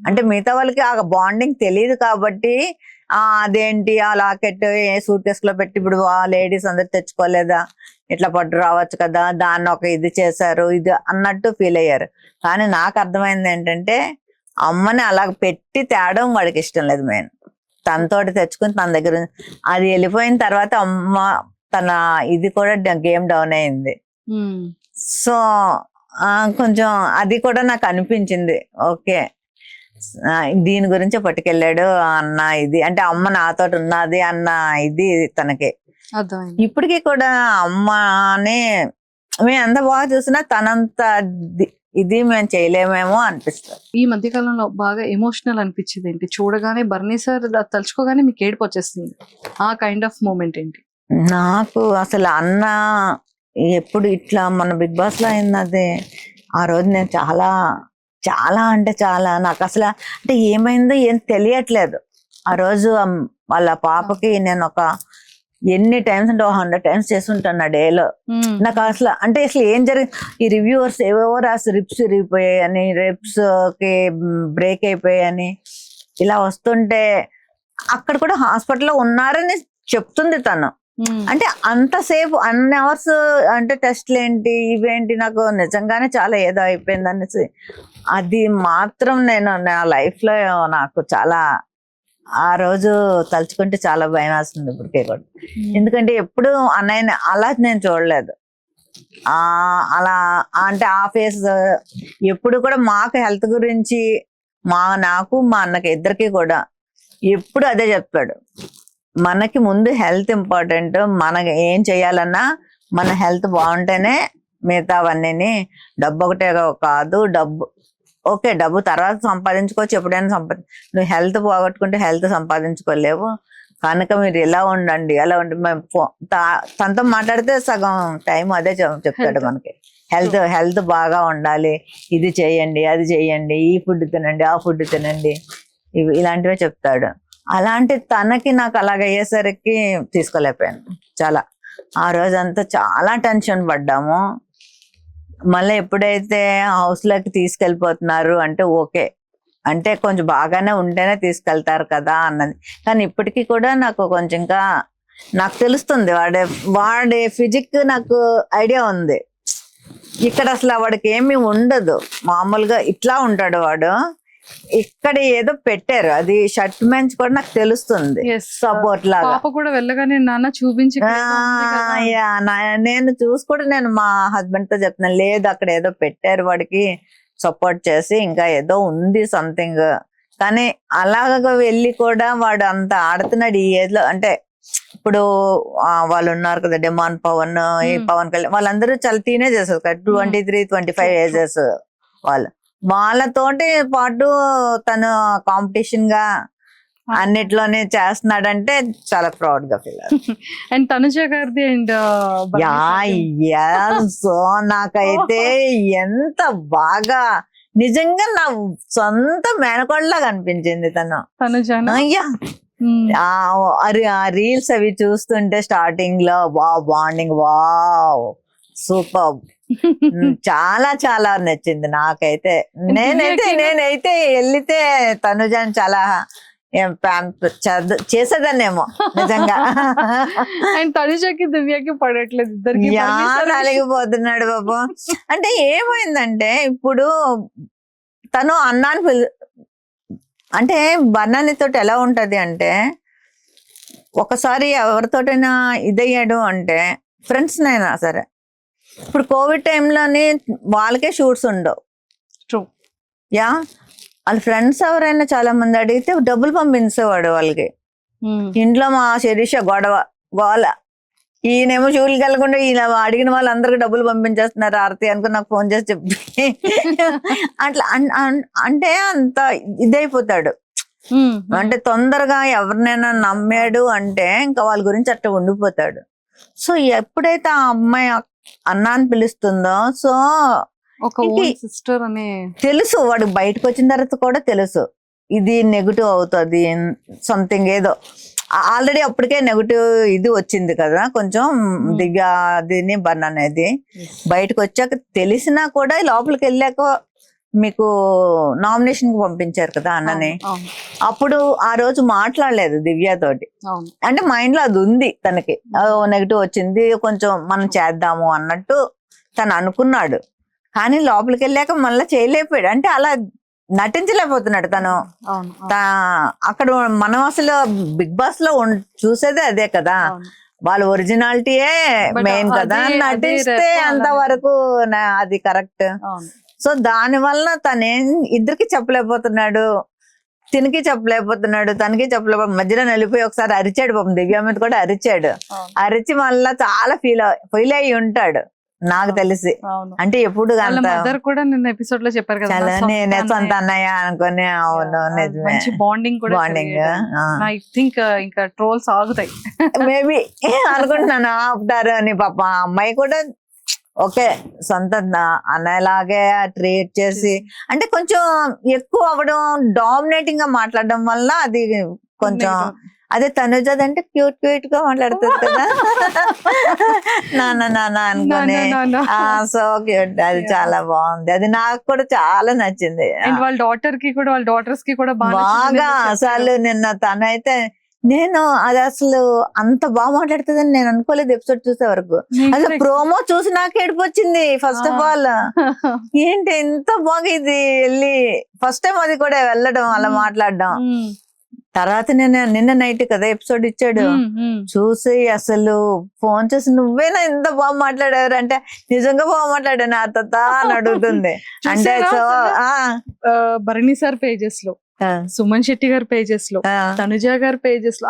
అంటే మిగతా వాళ్ళకి ఆ బాండింగ్ తెలియదు కాబట్టి అదేంటి ఆ లాకెట్ ఏ సూట్ కేసు లో పెట్టి ఇప్పుడు లేడీస్ అందరు తెచ్చుకోలేదా, ఇట్లా పట్టు రావచ్చు కదా, దాన్ని ఒక ఇది చేశారు ఇది అన్నట్టు ఫీల్ అయ్యారు. కానీ నాకు అర్థమైంది ఏంటంటే అమ్మని అలా పెట్టి తేడం వాడికి ఇష్టం లేదు. మెయిన్ తనతోటి తెచ్చుకుని తన దగ్గర అది వెళ్ళిపోయిన తర్వాత అమ్మ తన ఇది కూడా గేమ్ డౌన్ అయింది. సో కొంచెం అది కూడా నాకు అనిపించింది. ఓకే దీని గురించి పట్టుకెళ్ళాడు అన్న ఇది, అంటే అమ్మ నాతో ఉన్నది అన్న ఇది తనకి. ఇప్పటికీ కూడా అమ్మనే మేము ఎంత బాగా చూసినా తనంత ఇది మేము చేయలేమేమో అనిపిస్తుంది. ఈ మధ్య కాలంలో బాగా ఎమోషనల్ అనిపించింది ఏంటి, చూడగానే బర్నీ సార్ తలుచుకోగానే మీకు ఏడుపు వచ్చేస్తుంది, ఆ కైండ్ ఆఫ్ మూమెంట్ ఏంటి? నాకు అసలు అన్న ఎప్పుడు ఇట్లా మన బిగ్ బాస్ లో అయింది ఆ రోజు నేను చాలా చాలా అంటే చాలా నాకు అసలు అంటే ఏమైందో ఏం తెలియట్లేదు. ఆ రోజు వాళ్ళ పాపకి నేను ఒక ఎన్ని టైమ్స్ అంటే 100 times చేస్తుంటాను ఆ డేలో. నాకు అసలు అంటే అసలు ఏం జరిగింది, ఈ రివ్యూవర్స్ ఏవేవో రాసి రిప్స్ విరిగిపోయాయని, రిప్స్ కి బ్రేక్ అయిపోయాయని ఇలా వస్తుంటే అక్కడ కూడా హాస్పిటల్లో ఉన్నారని చెప్తుంది తను. అంటే అంతసేపు అన్ని అవర్స్ అంటే టెస్ట్లు ఏంటి ఇవేంటి నాకు నిజంగానే చాలా ఏదో అయిపోయింది అనేసి అది మాత్రం నేను నా లైఫ్ లో నాకు చాలా ఆ రోజు తలుచుకుంటే చాలా భయం వేస్తుంది ఇప్పటికే కూడా. ఎందుకంటే ఎప్పుడు అన్నయ్యని అలా నేను చూడలేదు. అలా అంటే ఆ ఫేస్ ఎప్పుడు కూడా మాకు హెల్త్ గురించి నాకు మా అన్నకి ఇద్దరికి కూడా ఎప్పుడు అదే చెప్పాడు. మనకి ముందు హెల్త్ ఇంపార్టెంట్, మనకి ఏం చేయాలన్నా మన హెల్త్ బాగుంటేనే మిగతావన్నీ. డబ్బు ఒకటే కాదు, డబ్బు తర్వాత సంపాదించుకోవచ్చు, ఎప్పుడైనా నువ్వు హెల్త్ పోగొట్టుకుంటే హెల్త్ సంపాదించుకోలేవు కనుక మీరు ఇలా ఉండండి అలా ఉండి. మేము తనతో మాట్లాడితే సగం టైం అదే చెప్తాడు మనకి, హెల్త్ బాగా ఉండాలి, ఇది చేయండి అది చేయండి, ఈ ఫుడ్ తినండి ఆ ఫుడ్ తినండి, ఇలాంటివే చెప్తాడు. అలాంటి తనకి నాకు అలాగ అయ్యేసరికి తీసుకోలేకపోయాను. చాలా ఆ రోజంతా చాలా టెన్షన్ పడ్డాము. మళ్ళీ ఎప్పుడైతే హౌస్ లోకి తీసుకెళ్ళిపోతున్నారు అంటే ఓకే, అంటే కొంచెం బాగానే ఉంటేనే తీసుకెళ్తారు కదా అన్నది. కానీ ఇప్పటికీ కూడా నాకు కొంచెం ఇంకా నాకు తెలుస్తుంది వాడి ఫిజిక్ నాకు ఐడియా ఉంది. ఇక్కడ అసలు వాడికి ఏమీ ఉండదు, మామూలుగా ఇట్లా ఉంటాడు వాడు. ఇక్కడ ఏదో పెట్టారు, అది షర్ట్ మెంచ్ కూడా నాకు తెలుస్తుంది, సపోర్ట్ లాగా. పాప కూడా వెళ్ళగానే నాన్న చూపించి నేను చూసి కూడా నేను మా హస్బెండ్ తో చెప్తున్నాను, లేదు అక్కడ ఏదో పెట్టారు వాడికి సపోర్ట్ చేసి, ఇంకా ఏదో ఉంది సంథింగ్. కానీ అలాగ వెళ్ళి కూడా వాడు అంత ఆడుతున్నాడు ఈ ఏజ్ లో. అంటే ఇప్పుడు వాళ్ళు ఉన్నారు కదా, డిమాండ్ పవన్, ఈ పవన్ కళ్యాణ్, వాళ్ళందరూ చాలా టీనేజ్ చేస్తారు కదా, 23-25 ఏజెస్ వాళ్ళు. వాళ్ళతోటి పాటు తను కాంపిటీషన్ గా అన్నిట్లోనే చేస్తున్నాడంటే చాలా ప్రౌడ్ గా ఫీల్ అవుతుంది. అండ్ తనుజ గారిది అండ్ సో నాకైతే ఎంత బాగా నిజంగా నా సొంత మేనకోడలాగా అనిపించింది తనుజ. అయ్యా ఆ రీల్స్ అవి చూస్తుంటే స్టార్టింగ్ లో బాండింగ్ సూపర్, చాలా చాలా నచ్చింది నాకైతే. నేనైతే వెళ్తే తనుజాని చాలా చేసేదాన్నేమో నిజంగా. అండ్ తనుజకి దివ్యకి పడట్లేదు, ఇద్దరికి అలిగిపోతున్నాడు బాబు. అంటే ఏమైందంటే ఇప్పుడు తను అన్నాన్ని అంటే బన్నానితో ఎలా ఉంటది అంటే, ఒకసారి ఎవరితోటైనా ఇదయ్యాడు అంటే ఫ్రెండ్స్ నైనా సరే, ఇప్పుడు కోవిడ్ టైంలోని వాళ్ళకే షూట్స్ ఉండవు. వాళ్ళ ఫ్రెండ్స్ ఎవరైనా చాలా మంది అడిగితే డబ్బులు పంపించేవాడు వాళ్ళకి. ఇంట్లో మా శిరీష గోల, ఈయనేమో షూలు కలగకుండా ఈయన అడిగిన వాళ్ళందరికీ డబ్బులు పంపించేస్తున్నారు ఆరతి అనుకుని నాకు ఫోన్ చేసి చెప్పి అట్లా అంటే అంత ఇదైపోతాడు. అంటే తొందరగా ఎవరినైనా నమ్మాడు అంటే ఇంకా వాళ్ళ గురించి అట్లా ఉండిపోతాడు. సో ఎప్పుడైతే ఆ అమ్మాయి అన్నాన్ని పిలుస్తుందో, సో సిస్టర్ అనే తెలుసు వాడు బయటకు వచ్చిన తర్వాత కూడా తెలుసు ఇది నెగిటివ్ అవుతుంది సంథింగ్ ఏదో. ఆల్రెడీ అప్పటికే నెగిటివ్ ఇది వచ్చింది కదా కొంచెం, దివ్య దీని బన్ అనేది బయటకు వచ్చాక తెలిసినా కూడా లోపలికి వెళ్ళాక మీకు నామినేషన్ కి పంపించారు కదా అన్నని. అప్పుడు ఆ రోజు మాట్లాడలేదు దివ్య తోటి, అంటే మైండ్ లో అది ఉంది తనకి, నెగిటివ్ వచ్చింది కొంచెం మనం చేద్దాము అన్నట్టు తను అనుకున్నాడు. కానీ లోపలికి వెళ్ళాక మళ్ళీ చేయలేకపోయాడు, అంటే అలా నటించలేకపోతున్నాడు తను. అక్కడ మనం అసలు బిగ్ బాస్ లో చూసేదే అదే కదా, వాళ్ళ ఒరిజినాలిటీయే మెయిన్ కదా, నటిస్తే అంతవరకు అది కరెక్ట్. సో దాని వల్ల తనేం ఇద్దరికి చెప్పలేకపోతున్నాడు, తినికి చెప్పలేకపోతున్నాడు, తనకి చెప్పలేకపోతే మధ్యలో వెళ్ళిపోయి ఒకసారి అరిచాడు పాపం, దివ్య మీద కూడా అరిచాడు. అరిచి మళ్ళా చాలా ఫీల్ అయ్యి ఉంటాడు నాకు తెలిసి. అంటే ఎప్పుడు కూడా నిన్న ఎపిసోడ్ లో చెప్పారు కదా, నేనే సొంత అన్నయ్య అనుకుని. అవును నిజమే, బాండింగ్ ఐ థింక్ ఇంకా ట్రోల్స్ ఆగుతాయి మేబీ అనుకుంటున్నాను, ఆపుతారు అని. పాప అమ్మాయి కూడా ఓకే సొంత అన్నయ్యలాగే ట్రీట్ చేసి, అంటే కొంచెం ఎక్కువ అవ్వడం, డామినేటింగ్ గా మాట్లాడడం వల్ల అది కొంచెం. అదే తనుజది అంటే క్యూట్ గా మాట్లాడుతుంది కదా, నాన్న అనుకుని. సో క్యూట్, అది చాలా బాగుంది, అది నాకు కూడా చాలా నచ్చింది. వాళ్ళ డాటర్స్ కి కూడా బాగా అసలు నిన్న తనైతే నేను అది అసలు అంత బాగా మాట్లాడుతుందని నేను అనుకోలేదు ఎపిసోడ్ చూసే వరకు. అసలు ప్రోమో చూసి నాకు ఏడుపు వచ్చింది ఫస్ట్ ఆఫ్ ఆల్. ఏంటి ఇంత బాగా ఇది వెళ్ళి ఫస్ట్ టైం అది కూడా వెళ్ళడం అలా మాట్లాడడం. తర్వాత నిన్న నైట్ కదా ఎపిసోడ్ ఇచ్చాడు, చూసి అసలు ఫోన్ చేసి నువ్వేనా ఇంత బాగా మాట్లాడారు అంటే, నిజంగా బాగా మాట్లాడాను ఆ తాత అని అడుగుతుంది. అంటే సో భరణి సార్ పేజెస్ లో, సుమన్ శెట్టి గారి పేజెస్ లో, తనుజ గారి పేజెస్ లో,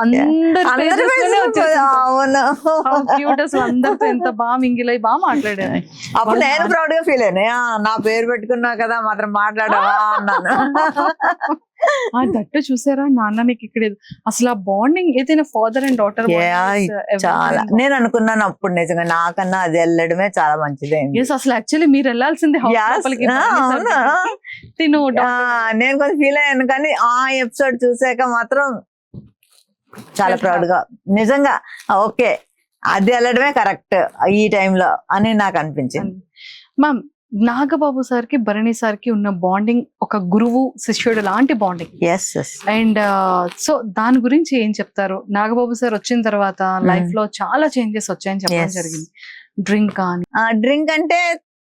అందరితో ఎంత బాగా మింగిలై బాగా మాట్లాడారు. అప్పుడు నేను ప్రౌడ్ గా ఫీల్ అయినా, నా పేరు పెట్టుకున్నా కదా మాత్రం మాట్లాడావా అన్నాను. దట్టు చూసారా నాన్న నీకు ఇక్కడ అసలు ఆ బాండింగ్ ఏదైనా ఫాదర్ అండ్ డాటర్ చాలా నేను అనుకున్నాను అప్పుడు నిజంగా నాకన్నా అది వెళ్ళడమే చాలా మంచిది అసలు యాక్చువల్లీ మీరు వెళ్ళాల్సింది తిను నేను కొంచెం ఫీల్ అయ్యాను కానీ ఆ ఎపిసోడ్ చూసాక మాత్రం చాలా ప్రౌడ్ గా నిజంగా ఓకే అది వెళ్ళడమే కరెక్ట్ ఈ టైంలో అని నాకు అనిపించింది. మ్యామ్ నాగబాబు సార్ కి భరణి సార్ కి ఉన్న బాండింగ్ ఒక గురువు శిష్యుడు లాంటి బాండింగ్. అండ్ సో దాని గురించి ఏం చెప్తారు? నాగబాబు సార్ వచ్చిన తర్వాత లైఫ్ లో చాలా చేంజెస్ వచ్చాయని చెప్పడం జరిగింది. డ్రింక్ కానీ డ్రింక్ అంటే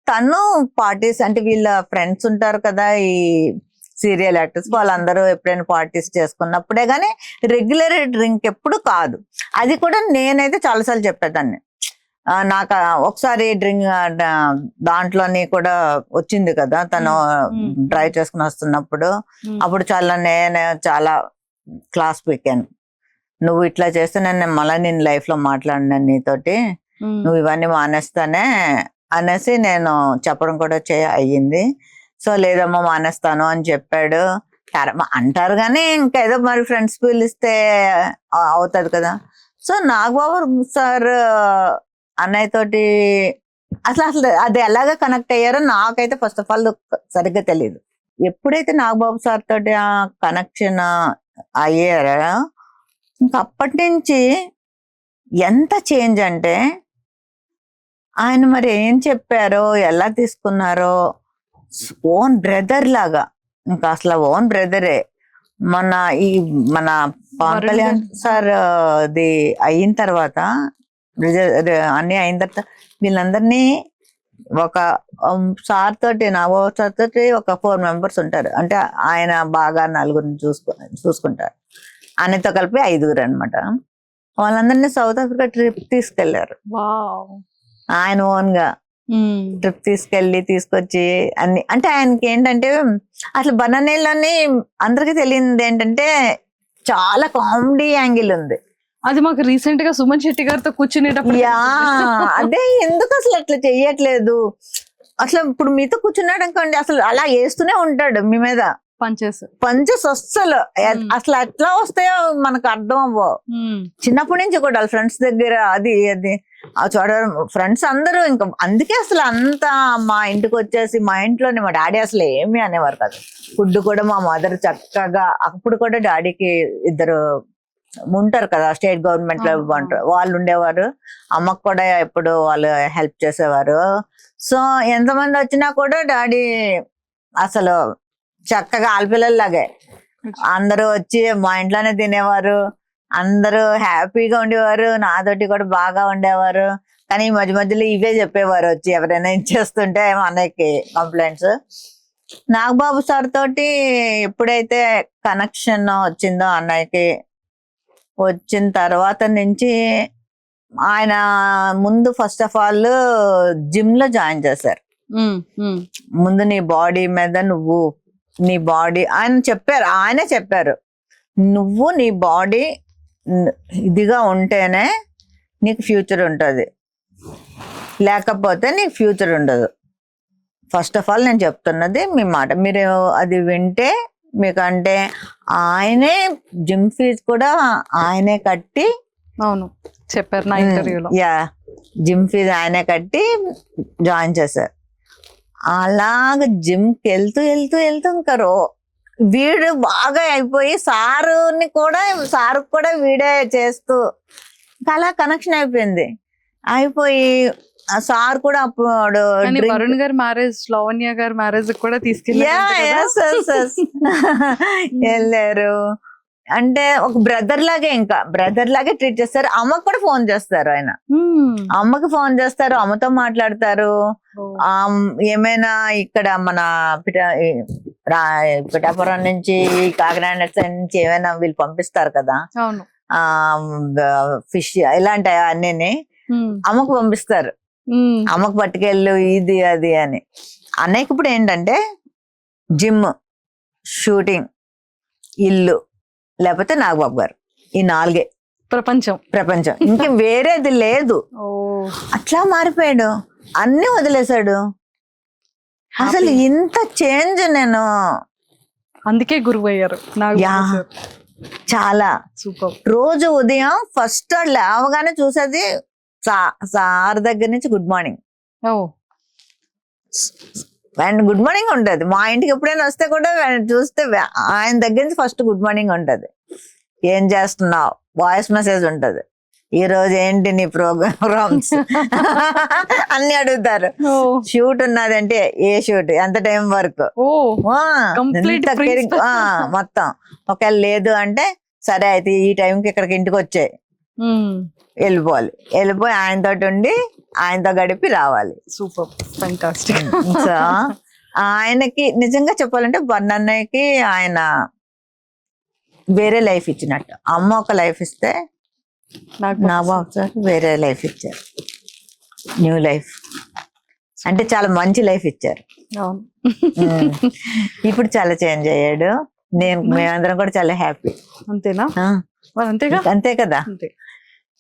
తను పార్టీస్ అంటే వీళ్ళ ఫ్రెండ్స్ ఉంటారు కదా ఈ సీరియల్ యాక్టర్స్ వాళ్ళందరూ ఎప్పుడైనా పార్టీస్ చేసుకున్నప్పుడే గానీ రెగ్యులర్ డ్రింక్ ఎప్పుడు కాదు. అది కూడా నేనైతే చాలాసార్లు చెప్పేదాన్ని. నాకు ఒకసారి డ్రింక్ దాంట్లోని కూడా వచ్చింది కదా తను డ్రైవ్ చేసుకుని వస్తున్నప్పుడు, అప్పుడు నేను చాలా క్లాస్ పీకాను. నువ్వు ఇట్లా చేస్తే నేను మళ్ళీ నేను లైఫ్ లో మాట్లాడినాను నీతోటి, నువ్వు ఇవన్నీ మానేస్తానే అనేసి నేను చెప్పడం కూడా అయ్యింది. సో లేదమ్మా మానేస్తాను అని చెప్పాడు. అంటారు కానీ ఇంకా ఏదో మరి ఫ్రెండ్స్ పిలిస్తే అవుతుంది కదా. సో నాగబాబు సార్ అన్నయ్య తోటి అసలు అది ఎలాగ కనెక్ట్ అయ్యారో నాకైతే ఫస్ట్ ఆఫ్ ఆల్ సరిగ్గా తెలియదు. ఎప్పుడైతే నాగబాబు సార్ తోటి ఆ కనెక్షన్ అయ్యారో ఇంకా అప్పటి నుంచి ఎంత చేంజ్ అంటే ఆయన మరి ఏం చెప్పారో ఎలా తీసుకున్నారో ఓన్ బ్రదర్ లాగా, ఇంకా అసలు ఓన్ బ్రదరే. మన పవన్ కళ్యాణ్ సార్ అది అయిన తర్వాత అన్ని అయిన తర్వాత వీళ్ళందరినీ ఒక సార్ తోటి నాగబాబు సార్ తోటి ఒక 4 members ఉంటారు. అంటే ఆయన బాగా 4 చూసుకుంటారు. ఆయనతో కలిపి 5 అనమాట. వాళ్ళందరినీ సౌత్ ఆఫ్రికా ట్రిప్ తీసుకెళ్లారు ఆయన ఓన్ గా. ట్రిప్ తీసుకొచ్చి అన్ని అంటే ఆయనకి ఏంటంటే అసలు బనానీలని అందరికి తెలియదు ఏంటంటే చాలా కామెడీ యాంగిల్ ఉంది. అది మాకు రీసెంట్ గా సుమన్ శెట్టి గారితో కూర్చునేటప్పుడు అదే ఎందుకు అసలు అట్లా చెయ్యట్లేదు. అసలు ఇప్పుడు మీతో కూర్చున్నాడు అనుకోండి అసలు అలా వేస్తూనే ఉంటాడు మీ మీద పంచెస్ అస్సలు అసలు ఎట్లా వస్తాయో మనకు అర్థం అవ్వవు. చిన్నప్పటి నుంచి కూడా ఫ్రెండ్స్ దగ్గర అది చూడడం ఫ్రెండ్స్ అందరూ ఇంకా అందుకే అసలు అంతా మా ఇంటికి వచ్చేసి మా ఇంట్లోనే మా డాడీ అసలు ఏమి అనేవారు కాదు. ఫుడ్ కూడా మా మదర్ చక్కగా అప్పుడు కూడా డాడీకి 2 ఉంటారు కదా స్టేట్ గవర్నమెంట్ లో వాళ్ళు ఉండేవారు. అమ్మకు కూడా ఎప్పుడు వాళ్ళు హెల్ప్ చేసేవారు. సో ఎంతమంది వచ్చినా కూడా డాడీ అసలు చక్కగా ఆడపిల్లలాగే అందరూ వచ్చి మా ఇంట్లోనే తినేవారు. అందరూ హ్యాపీగా ఉండేవారు. నాతోటి కూడా బాగా ఉండేవారు. కానీ ఈ మధ్యలో ఇవే చెప్పేవారు వచ్చి ఎవరైనా ఇచ్చేస్తుంటే అన్నయ్యకి కంప్లైంట్స్. నాగబాబు సార్ తోటి ఎప్పుడైతే కనెక్షన్ వచ్చిందో అన్నయ్యకి, వచ్చిన తర్వాత నుంచి ఆయన ముందు ఫస్ట్ ఆఫ్ ఆల్ జిమ్ లో జాయిన్ చేశారు. ముందు నీ బాడీ మీద నీ బాడీ ఆయనే చెప్పారు నువ్వు నీ బాడీ ఇదిగా ఉంటేనే నీకు ఫ్యూచర్ ఉంటుంది, లేకపోతే నీకు ఫ్యూచర్ ఉండదు. ఫస్ట్ ఆఫ్ ఆల్ నేను చెప్తున్నది మీ మాట మీరు అది వింటే మీకంటే ఆయనే జిమ్ ఫీజు కూడా ఆయనే కట్టి చెప్పారు నా ఇంటర్వ్యూలో. జిమ్ ఫీజు ఆయనే కట్టి జాయిన్ చేశారు. అలాగ జిమ్కి వెళ్తూ ఇంకా వీడు బాగా అయిపోయి సారు కూడా వీడే చేస్తూ అలా కనెక్షన్ అయిపోయి సార్ కూడా అప్పుడు వరుణ్ గారి మ్యారేజ్, లావణ్య గారి మ్యారేజ్ కూడా వెళ్ళారు. అంటే ఒక బ్రదర్ లాగే ట్రీట్ చేస్తారు. అమ్మకు కూడా ఫోన్ చేస్తారు ఆయన. అమ్మకి ఫోన్ చేస్తారు, అమ్మతో మాట్లాడతారు. ఏమైనా ఇక్కడ మన పిఠాపురం నుంచి కాకినాడ నుంచి ఏమైనా వీళ్ళు పంపిస్తారు కదా ఫిష్ ఇలాంటి అన్నీ అమ్మకు పంపిస్తారు. అమ్మకు పట్టుకెళ్ళు ఇది అది అని. అన్నయ్యకి ఇప్పుడు ఏంటంటే జిమ్, షూటింగ్, ఇల్లు, లేకపోతే నాగబాబు గారు, ఈ 4 ప్రపంచం ఇంకా వేరేది లేదు. అట్లా మారిపోయాడు, అన్ని వదిలేశాడు. అసలు ఇంత చేంజ్ నేను అందుకే గురువు అయ్యారు యా. చాలా సూపర్. రోజు ఉదయం ఫస్ట్ లేవగానే చూసేది సార్ దగ్గర నుంచి గుడ్ మార్నింగ్ ఓ అండ్ గుడ్ మార్నింగ్ ఉంటది. మా ఇంటికి ఎప్పుడైనా వస్తే కూడా చూస్తే ఆయన దగ్గర నుంచి ఫస్ట్ గుడ్ మార్నింగ్ ఉంటది. ఏం చేస్తున్నావు, వాయిస్ మెసేజ్ ఉంటది. ఈ రోజు ఏంటి నీ ప్రోగ్రామ్స్ అన్ని అడుగుతారు. ఓ షూట్ ఉన్నదంటే ఏ షూట్, ఎంత టైం వరకు, ఓ Complete principle. మొత్తం. ఒకవేళ లేదు అంటే సరే అయితే ఈ టైంకి ఇక్కడికి ఇంటికి వచ్చాయి, వెళ్ళిపోయి ఆయనతోటి ఉండి ఆయనతో గడిపి రావాలి. Super, fantastic. సో ఆయనకి నిజంగా చెప్పాలంటే బన్నన్నయ్యకి ఆయన వేరే లైఫ్ ఇచ్చినట్టు. అమ్మ ఒక లైఫ్ ఇస్తే నాగబాబు సార్ వేరే లైఫ్ ఇచ్చారు, న్యూ లైఫ్. అంటే చాలా మంచి లైఫ్ ఇచ్చారు. అవును. ఇప్పుడు చాలా చేంజ్ అయ్యాడు. మేమందరం కూడా చాలా హ్యాపీ. అంతేనా? మరి అంతేగా. అంతే కదా. అంతే.